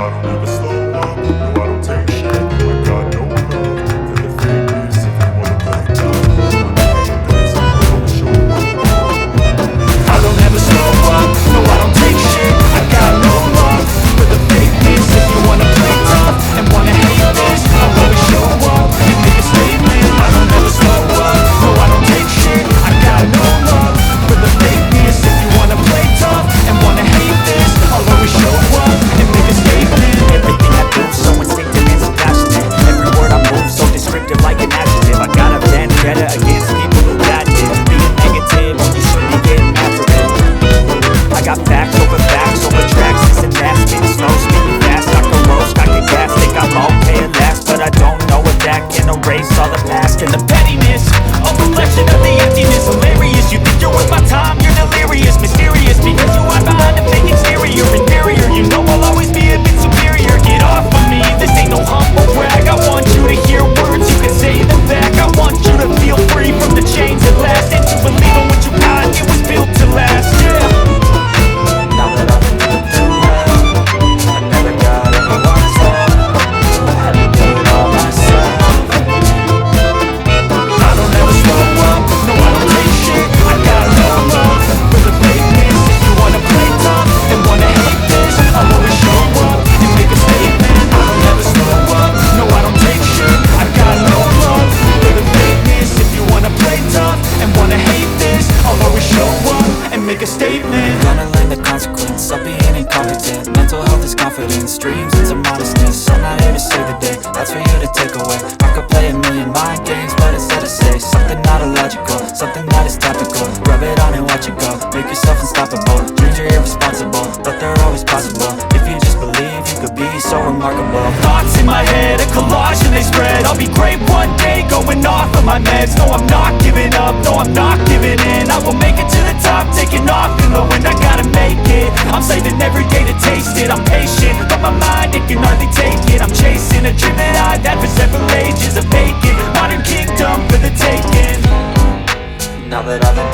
I don't ever slow up, no I don't take shit. I got no love for the fakeness. If you wanna play tough, I'll show up. I don't ever slow up, no I don't take shit. I got no love for the fakeness. If you wanna play tough and wanna hate this, I'll always show up and make a statement. I don't ever slow up, no I don't take shit. I got no love for the fakeness. If you wanna play tough and wanna hate this, I'll always show up and make a statement. Everything I do so instinctive and so passionate. Every word I move so descriptive like an adjective. I got a vendetta against people who got this. Being negative when you should be getting after it. I got facts over tracks, it's an asking. Slow, speaking fast, I can roast, I can gas. Think I'm okay at last, but I don't know if that can erase all the past. And the pettiness, a reflection of the emptiness. Hilarious, you think you're worth my time, you're delirious. Mysterious, because you hide behind a fake exterior. Inferior, you know I'll always be a bit superior. Get off of me, this ain't no humble brag. I want you to hear words, you can say them back. I want you to feel free from the chains at last, and to believe in what you got, it was built to last, yeah. Now that I've been through hell, I never got anyone's help. I had to do it all myself. I don't ever slow up, no I don't take shit. I got no love for the fakeness. If you wanna play tough and wanna hate this, I'll always show up and make a statement. I don't ever slow up, no I don't take shit. I got no love for the fakeness. If you wanna play tough and wanna hate this, I'll always show up and make a statement. Gonna learn the consequence of being incompetent. Mental health is confidence, dreams into modestness. I'm not here to save the day, that's for you to take away. I could play a million mind games, but instead I say something not illogical, something that is topical. Rub it on and watch it go, make yourself unstoppable. Dreams are irresponsible, but they're always possible. If you just believe, you could be so remarkable. Thoughts in my head, a collage and they spread. I'll be great one day, going off of my meds. No, I'm not giving up, no, I'm not giving in. I will make it to the top, taking off in the wind. I gotta make it, I'm saving every day to taste it. I'm patient, but my mind, it can hardly take it. I'm chasing a dream that I've had for several ages. A vacant, modern kingdom for the taking. Now that I've been